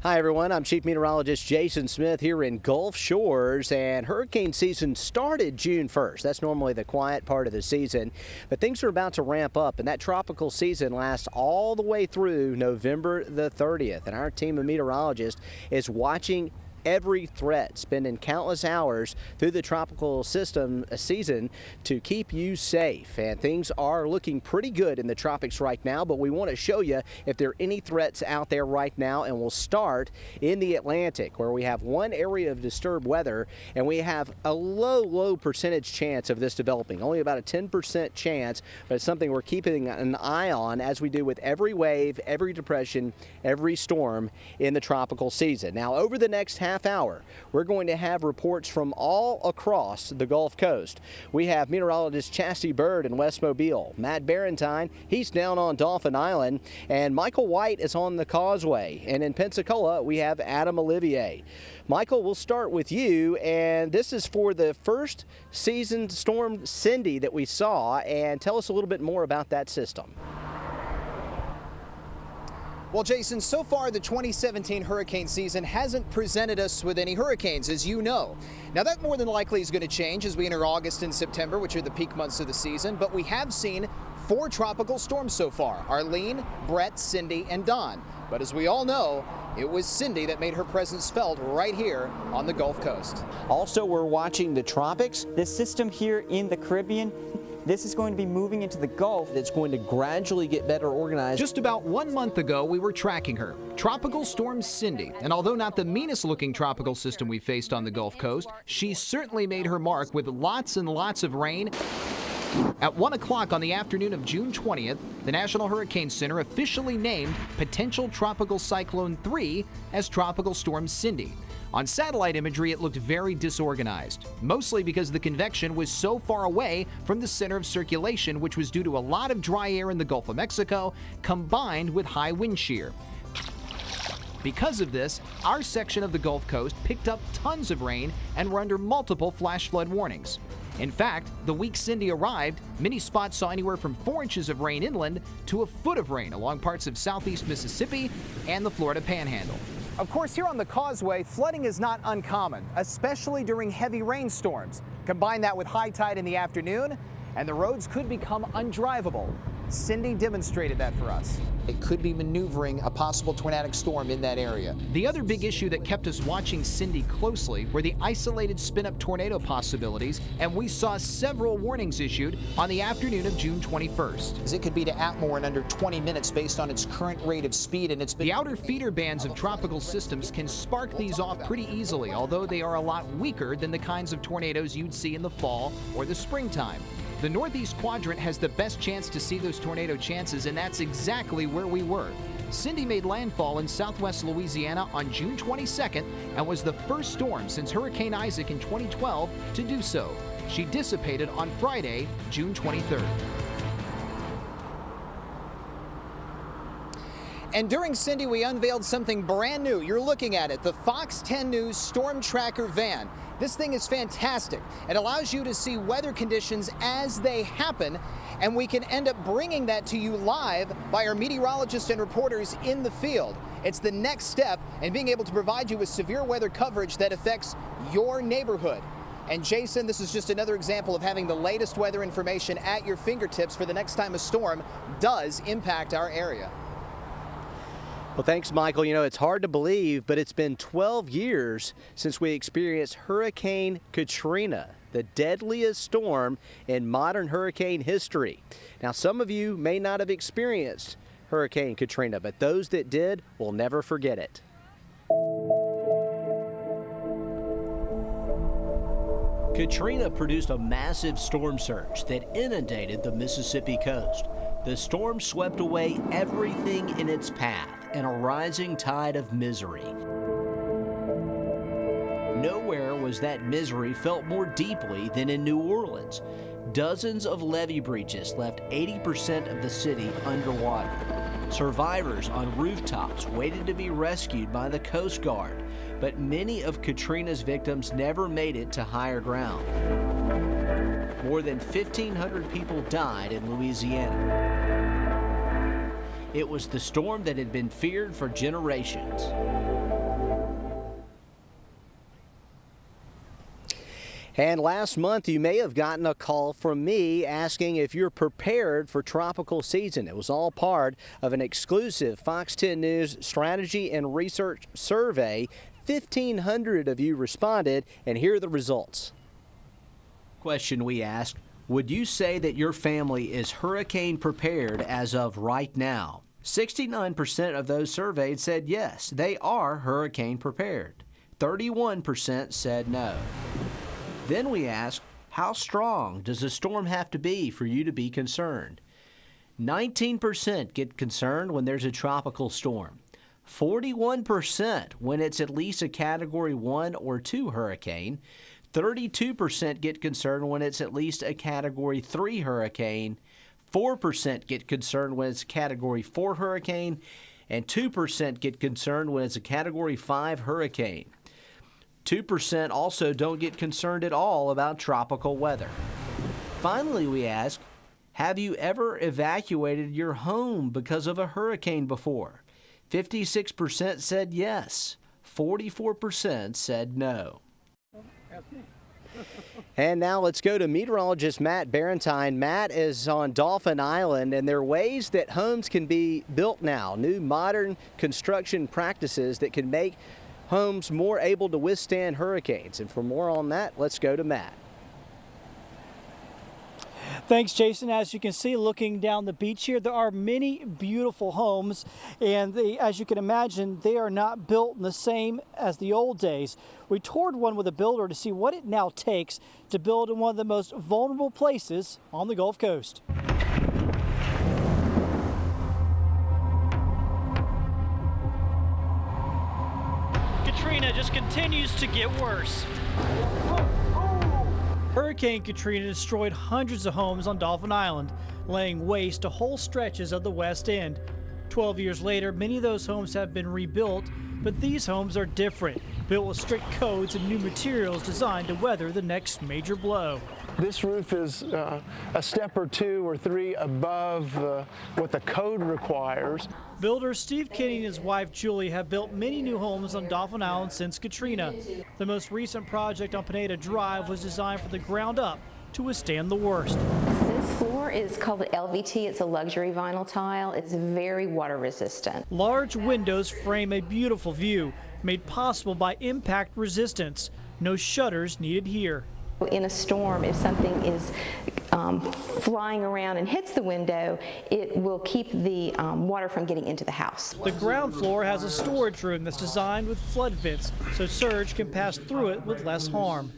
Hi, everyone. I'm Chief Meteorologist Jason Smith here in Gulf Shores, and hurricane season started June 1st. That's normally the quiet part of the season, but things are about to ramp up, and that tropical season lasts all the way through November the 30th. And our team of meteorologists is watching every threat, spending countless hours through the tropical system season to keep you safe. And things are looking pretty good in the tropics right now, but we want to show you if there are any threats out there right now. And we'll start in the Atlantic, where we have one area of disturbed weather, and we have a low percentage chance of this developing. Only about a 10% chance, but it's something we're keeping an eye on, as we do with every wave, every depression, every storm in the tropical season. Now, over the next half hour, we're going to have reports from all across the Gulf Coast. We have meteorologist Chastity Bird in West Mobile, Matt Barentine, he's down on Dauphin Island, and Michael White is on the Causeway. And in Pensacola, we have Adam Olivier. Michael, we'll start with you, and this is for the first season storm Cindy that we saw, and tell us a little bit more about that system. Well, Jason, so far the 2017 hurricane season hasn't presented us with any hurricanes, as you know. Now, that more than likely is going to change as we enter August and September, which are the peak months of the season, but we have seen 4 tropical storms so far: Arlene, Brett, Cindy, and Don. But as we all know, it was Cindy that made her presence felt right here on the Gulf Coast. Also, we're watching the tropics. This system here in the Caribbean, this is going to be moving into the Gulf. It's going to gradually get better organized. Just about 1 month ago, we were tracking her, Tropical Storm Cindy. And although not the meanest looking tropical system we faced on the Gulf Coast, she certainly made her mark with lots and lots of rain. At 1 o'clock on the afternoon of June 20th, the National Hurricane Center officially named potential Tropical Cyclone 3 as Tropical Storm Cindy. On satellite imagery, it looked very disorganized, mostly because the convection was so far away from the center of circulation, which was due to a lot of dry air in the Gulf of Mexico, combined with high wind shear. Because of this, our section of the Gulf Coast picked up tons of rain and were under multiple flash flood warnings. In fact, the week Cindy arrived, many spots saw anywhere from 4 inches of rain inland to a foot of rain along parts of southeast Mississippi and the Florida Panhandle. Of course, here on the Causeway, flooding is not uncommon, especially during heavy rainstorms. Combine that with high tide in the afternoon, and the roads could become undrivable. Cindy demonstrated that for us. It could be maneuvering a possible tornadic storm in that area. The other big issue that kept us watching Cindy closely were the isolated spin-up tornado possibilities, and we saw several warnings issued on the afternoon of June 21st. It could be to Atmore in under 20 minutes based on its current rate of speed, and The outer feeder bands of tropical systems can spark these off pretty easily, although they are a lot weaker than the kinds of tornadoes you'd see in the fall or the springtime. The northeast quadrant has the best chance to see those tornado chances, and that's exactly where we were. Cindy made landfall in southwest Louisiana on June 22nd and was the first storm since Hurricane Isaac in 2012 to do so. She dissipated on Friday, June 23rd. And during Cindy, we unveiled something brand new. You're looking at it, the Fox 10 News Storm Tracker van. This thing is fantastic. It allows you to see weather conditions as they happen, and we can end up bringing that to you live by our meteorologists and reporters in the field. It's the next step in being able to provide you with severe weather coverage that affects your neighborhood. And Jason, this is just another example of having the latest weather information at your fingertips for the next time a storm does impact our area. Well, thanks, Michael. You know, it's hard to believe, but it's been 12 years since we experienced Hurricane Katrina, the deadliest storm in modern hurricane history. Now, some of you may not have experienced Hurricane Katrina, but those that did will never forget it. Katrina produced a massive storm surge that inundated the Mississippi coast. The storm swept away everything in its path in a rising tide of misery. Nowhere was that misery felt more deeply than in New Orleans. Dozens of levee breaches left 80% of the city underwater. Survivors on rooftops waited to be rescued by the Coast Guard, but many of Katrina's victims never made it to higher ground. More than 1,500 people died in Louisiana. It was the storm that had been feared for generations. And last month, you may have gotten a call from me asking if you're prepared for tropical season. It was all part of an exclusive Fox 10 News strategy and research survey. 1,500 of you responded, and here are the results. Question we asked, would you say that your family is hurricane prepared as of right now? 69% of those surveyed said yes, they are hurricane prepared. 31% said no. Then we asked, how strong does a storm have to be for you to be concerned? 19% get concerned when there's a tropical storm. 41% when it's at least a Category 1 or 2 hurricane. 32% get concerned when it's at least a Category 3 hurricane. 4% get concerned when it's a Category 4 hurricane. And 2% get concerned when it's a Category 5 hurricane. 2% also don't get concerned at all about tropical weather. Finally, we ask, have you ever evacuated your home because of a hurricane before? 56% said yes. 44% said no. And now let's go to meteorologist Matt Barentine. Matt is on Dauphin Island, and there are ways that homes can be built now, new modern construction practices that can make homes more able to withstand hurricanes. And for more on that, let's go to Matt. Thanks, Jason. As you can see, looking down the beach here, there are many beautiful homes, and as you can imagine, they are not built in the same as the old days. We toured one with a builder to see what it now takes to build in one of the most vulnerable places on the Gulf Coast. Katrina just continues to get worse. Hurricane Katrina destroyed hundreds of homes on Dauphin Island, laying waste to whole stretches of the West End. 12 years later, many of those homes have been rebuilt, but these homes are different, built with strict codes and new materials designed to weather the next major blow. This roof is a step or 2 or 3 above what the code requires. Builder Steve Kinney and his wife Julie have built many new homes on Dauphin Island since Katrina. The most recent project on Pineda Drive was designed from the ground up to withstand the worst. This floor is called LVT. It's a luxury vinyl tile. It's very water resistant. Large windows frame a beautiful view, made possible by impact resistance. No shutters needed here. In a storm, if something is flying around and hits the window, it will keep the water from getting into the house. The ground floor has a storage room that's designed with flood vents, so surge can pass through it with less harm.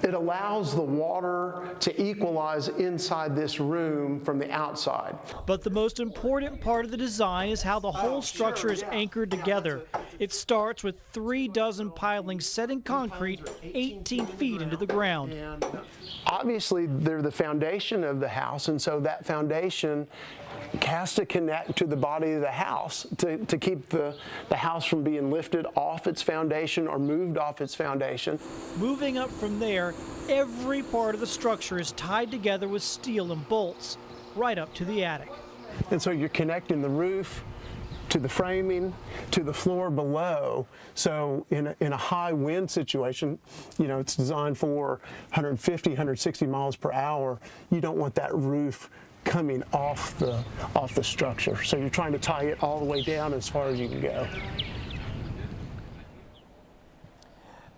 It allows the water to equalize inside this room from the outside. But the most important part of the design is how the whole structure is anchored together. It starts with 3 dozen pilings set in concrete 18 feet into the ground. Obviously, they're the foundation of the house, and so that foundation has to connect to the body of the house to keep the house from being lifted off its foundation or moved off its foundation. Moving up from there, every part of the structure is tied together with steel and bolts, right up to the attic. And so you're connecting the roof to the framing, to the floor below. So in a high wind situation, you know, it's designed for 150, 160 miles per hour. You don't want that roof coming off the structure. So you're trying to tie it all the way down as far as you can go.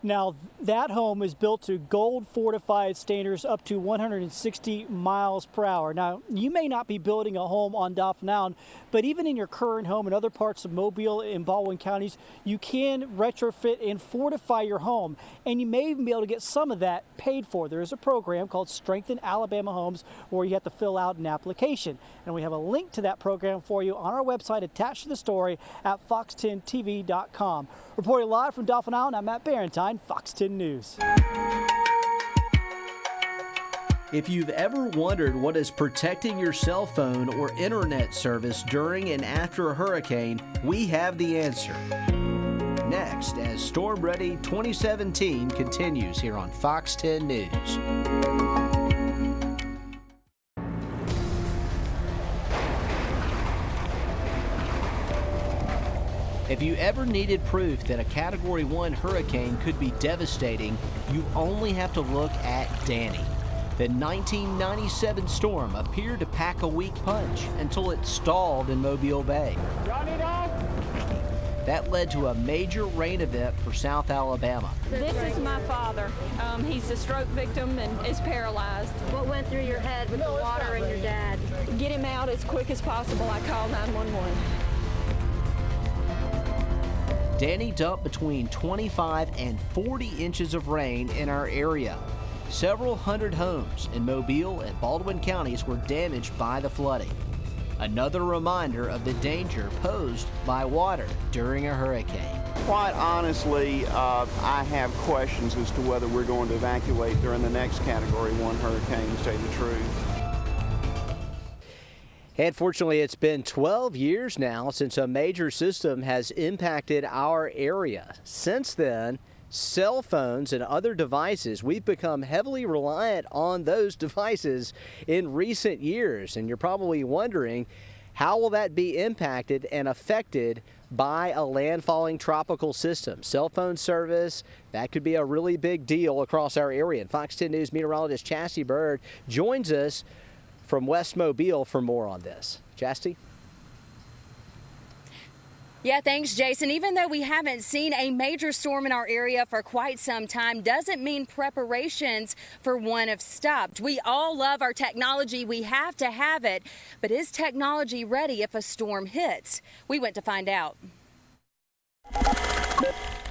Now, that home is built to gold fortified standards up to 160 miles per hour. Now, you may not be building a home on Dauphin Island, but even in your current home in other parts of Mobile and Baldwin counties, you can retrofit and fortify your home. And you may even be able to get some of that paid for. There is a program called Strengthen Alabama Homes where you have to fill out an application. And we have a link to that program for you on our website attached to the story at fox10tv.com. Reporting live from Dauphin Island, I'm Matt Barentine, Fox 10 News. If you've ever wondered what is protecting your cell phone or internet service during and after a hurricane, we have the answer. Next, as Storm Ready 2017 continues here on Fox 10 News. If you ever needed proof that a Category 1 hurricane could be devastating, you only have to look at Danny. The 1997 storm appeared to pack a weak punch until it stalled in Mobile Bay. That led to a major rain event for South Alabama. This is my father. He's a stroke victim and is paralyzed. What went through your head with the water and your dad? Get him out as quick as possible. I called 911. Danny dumped between 25 and 40 inches of rain in our area. Several hundred homes in Mobile and Baldwin counties were damaged by the flooding. Another reminder of the danger posed by water during a hurricane. Quite honestly, I have questions as to whether we're going to evacuate during the next Category 1 hurricane, to tell you the truth. And fortunately, it's been 12 years now since a major system has impacted our area. Since then, cell phones and other devices, we've become heavily reliant on those devices in recent years. And you're probably wondering, how will that be impacted and affected by a landfalling tropical system? Cell phone service, that could be a really big deal across our area. And Fox 10 News meteorologist Chastity Bird joins us from West Mobile for more on this. Chastity? Yeah, thanks, Jason. Even though we haven't seen a major storm in our area for quite some time, doesn't mean preparations for one have stopped. We all love our technology. We have to have it. But is technology ready if a storm hits? We went to find out.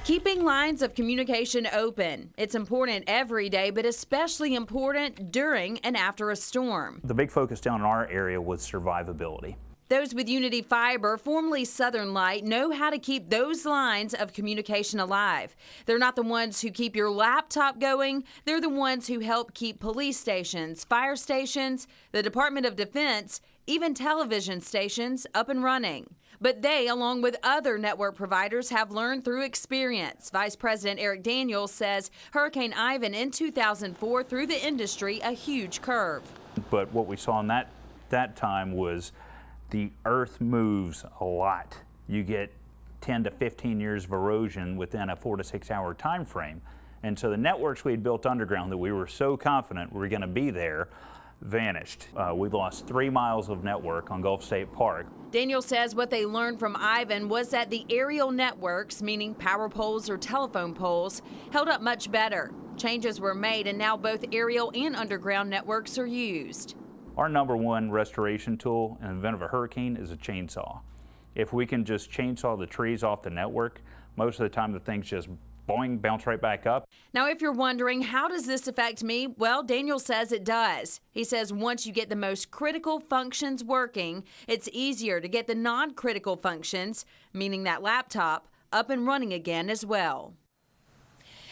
Keeping lines of communication open. It's important every day, but especially important during and after a storm. The big focus down in our area was survivability. Those with Unity Fiber, formerly Southern Light, know how to keep those lines of communication alive. They're not the ones who keep your laptop going. They're the ones who help keep police stations, fire stations, the Department of Defense, even television stations up and running. But they, along with other network providers, have learned through experience. Vice President Eric Daniels says Hurricane Ivan in 2004 threw the industry a huge curve. But what we saw in that time was the earth moves a lot. You get 10 to 15 years of erosion within a 4 to 6 hour time frame. And so the networks we had built underground that we were so confident were going to be there vanished. We lost 3 miles of network on Gulf State Park. Daniel says what they learned from Ivan was that the aerial networks, meaning power poles or telephone poles, held up much better. Changes were made and now both aerial and underground networks are used. Our number one restoration tool in the event of a hurricane is a chainsaw. If we can just chainsaw the trees off the network, most of the time the things just boing, bounce right back up. Now, if you're wondering, how does this affect me? Well, Daniel says it does. He says once you get the most critical functions working, it's easier to get the non-critical functions, meaning that laptop, up and running again as well.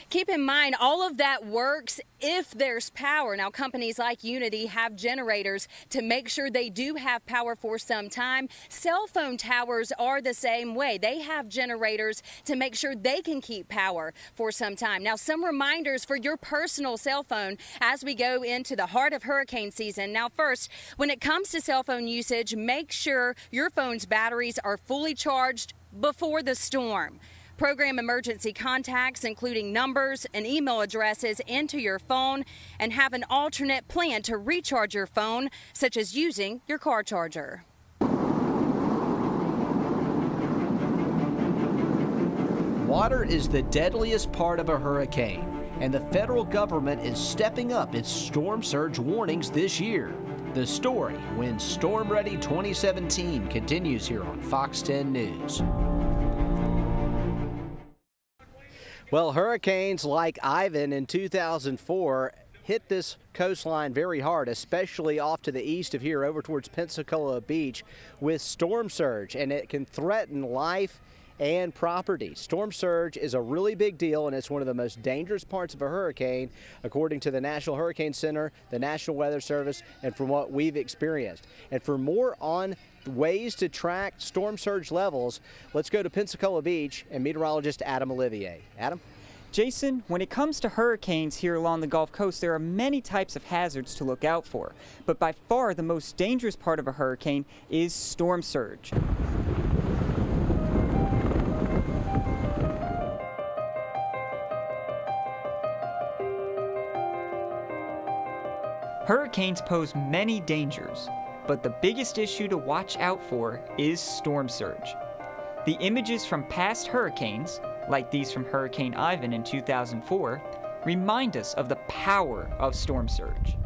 Keep in mind, all of that works if there's power. Now, companies like Unity have generators to make sure they do have power for some time. Cell phone towers are the same way. They have generators to make sure they can keep power for some time. Now, some reminders for your personal cell phone as we go into the heart of hurricane season. Now, first, when it comes to cell phone usage, make sure your phone's batteries are fully charged before the storm. Program emergency contacts, including numbers and email addresses, into your phone, and have an alternate plan to recharge your phone, such as using your car charger. Water is the deadliest part of a hurricane, and the federal government is stepping up its storm surge warnings this year. The story when Storm Ready 2017 continues here on Fox 10 News. Well, hurricanes like Ivan in 2004 hit this coastline very hard, especially off to the east of here over towards Pensacola Beach with storm surge, and it can threaten life and property. Storm surge is a really big deal, and it's one of the most dangerous parts of a hurricane, according to the National Hurricane Center, the National Weather Service, and from what we've experienced. And for more on ways to track storm surge levels, let's go to Pensacola Beach and meteorologist Adam Olivier. Adam? Jason, when it comes to hurricanes here along the Gulf Coast, there are many types of hazards to look out for. But by far the most dangerous part of a hurricane is storm surge. Hurricanes pose many dangers, but the biggest issue to watch out for is storm surge. The images from past hurricanes, like these from Hurricane Ivan in 2004, remind us of the power of storm surge.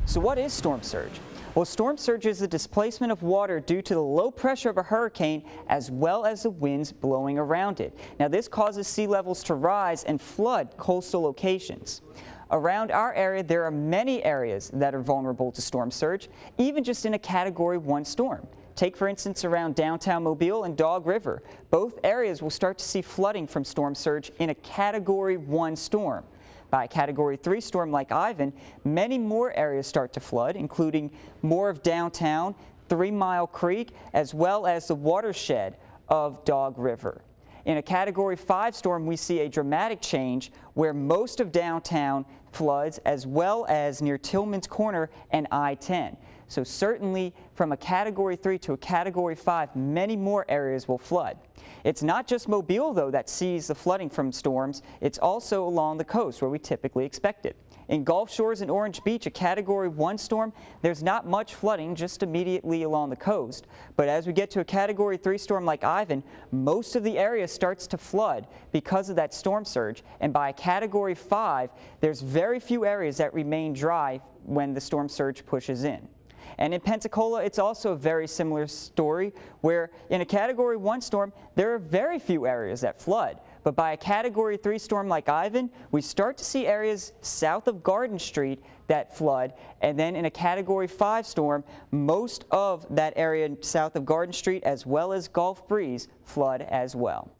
So what is storm surge? Well, storm surge is the displacement of water due to the low pressure of a hurricane as well as the winds blowing around it. Now, this causes sea levels to rise and flood coastal locations. Around our area, there are many areas that are vulnerable to storm surge, even just in a Category 1 storm. Take, for instance, around downtown Mobile and Dog River. Both areas will start to see flooding from storm surge in a Category 1 storm. By a Category 3 storm like Ivan, many more areas start to flood, including more of downtown, 3 Mile Creek, as well as the watershed of Dog River. In a Category 5 storm, we see a dramatic change where most of downtown floods, as well as near Tillman's Corner and I-10. So certainly from a Category 3 to a Category 5, many more areas will flood. It's not just Mobile, though, that sees the flooding from storms. It's also along the coast where we typically expect it. In Gulf Shores and Orange Beach, a Category 1 storm, there's not much flooding just immediately along the coast. But as we get to a Category 3 storm like Ivan, most of the area starts to flood because of that storm surge. And by a Category 5, there's very few areas that remain dry when the storm surge pushes in. And in Pensacola, it's also a very similar story where in a Category 1 storm, there are very few areas that flood. But by a Category 3 storm like Ivan, we start to see areas south of Garden Street that flood. And then in a Category 5 storm, most of that area south of Garden Street as well as Gulf Breeze flood as well.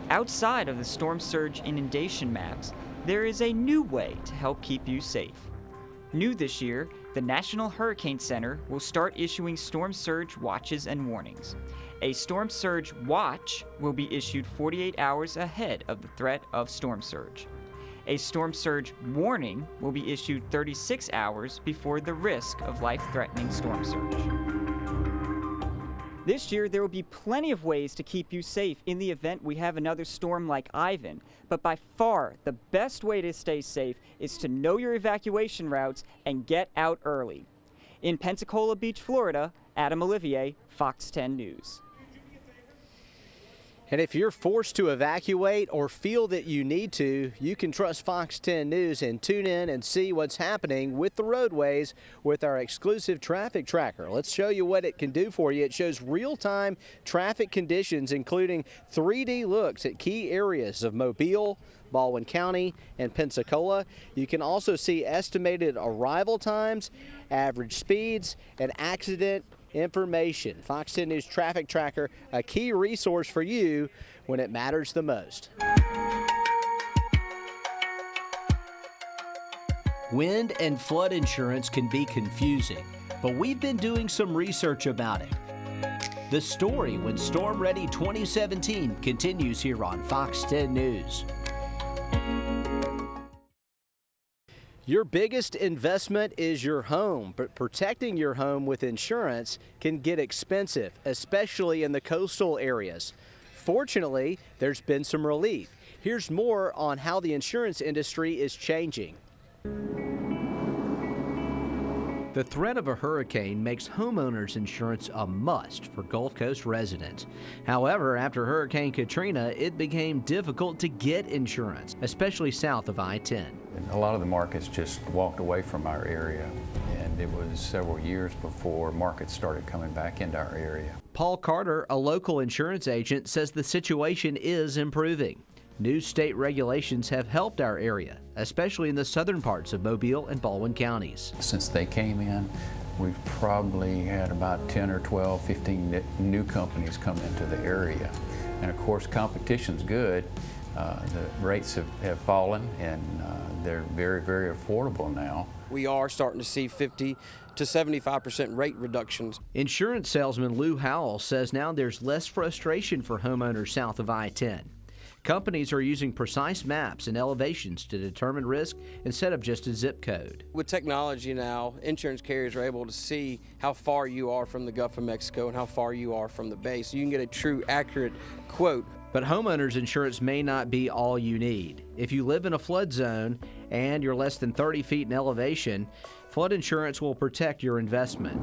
Outside of the storm surge inundation maps, there is a new way to help keep you safe. New this year, the National Hurricane Center will start issuing storm surge watches and warnings. A storm surge watch will be issued 48 hours ahead of the threat of storm surge. A storm surge warning will be issued 36 hours before the risk of life-threatening storm surge. This year, there will be plenty of ways to keep you safe in the event we have another storm like Ivan, but by far, the best way to stay safe is to know your evacuation routes and get out early. In Pensacola Beach, Florida, Adam Olivier, Fox 10 News. And if you're forced to evacuate or feel that you need to, you can trust Fox 10 News and tune in and see what's happening with the roadways with our exclusive traffic tracker. Let's show you what it can do for you. It shows real-time traffic conditions, including 3D looks at key areas of Mobile, Baldwin County, and Pensacola. You can also see estimated arrival times, average speeds, and accident information. Fox 10 News Traffic Tracker, a key resource for you when it matters the most. Wind and flood insurance can be confusing, but we've been doing some research about it. The story when Storm Ready 2017 continues here on Fox 10 News. Your biggest investment is your home, but protecting your home with insurance can get expensive, especially in the coastal areas. Fortunately, there's been some relief. Here's more on how the insurance industry is changing. The threat of a hurricane makes homeowners insurance a must for Gulf Coast residents. However, after Hurricane Katrina, it became difficult to get insurance, especially south of I-10. A lot of the markets just walked away from our area, and it was several years before markets started coming back into our area. Paul Carter, a local insurance agent, says the situation is improving. New state regulations have helped our area, especially in the southern parts of Mobile and Baldwin counties. Since they came in, we've probably had about 10 or 12, 15 new companies come into the area. And of course, competition's good. The rates have fallen, and they're very, very affordable now. We are starting to see 50 to 75% rate reductions. Insurance salesman Lou Howell says now there's less frustration for homeowners south of I-10. Companies are using precise maps and elevations to determine risk instead of just a zip code. With technology now, insurance carriers are able to see how far you are from the Gulf of Mexico and how far you are from the bay, so you can get a true, accurate quote. But homeowners insurance may not be all you need. If you live in a flood zone and you're less than 30 feet in elevation, flood insurance will protect your investment.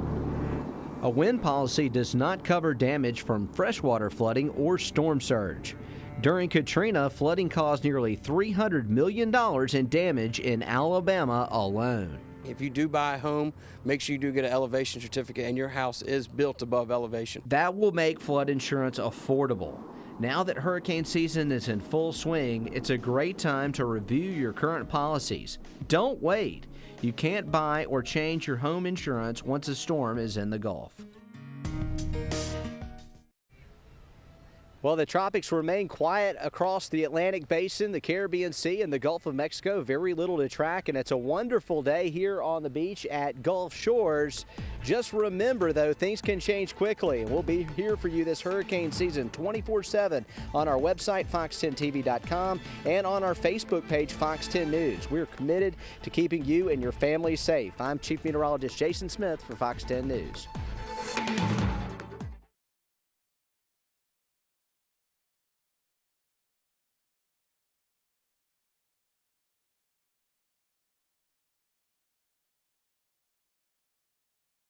A wind policy does not cover damage from freshwater flooding or storm surge. During Katrina, flooding caused nearly $300 million in damage in Alabama alone. If you do buy a home, make sure you do get an elevation certificate and your house is built above elevation. That will make flood insurance affordable. Now that hurricane season is in full swing, it's a great time to review your current policies. Don't wait. You can't buy or change your home insurance once a storm is in the Gulf. Well, the tropics remain quiet across the Atlantic Basin, the Caribbean Sea, and the Gulf of Mexico. Very little to track, and it's a wonderful day here on the beach at Gulf Shores. Just remember, though, things can change quickly, and we'll be here for you this hurricane season 24/7 on our website, fox10tv.com, and on our Facebook page, Fox 10 News. We're committed to keeping you and your family safe. I'm Chief Meteorologist Jason Smith for Fox 10 News.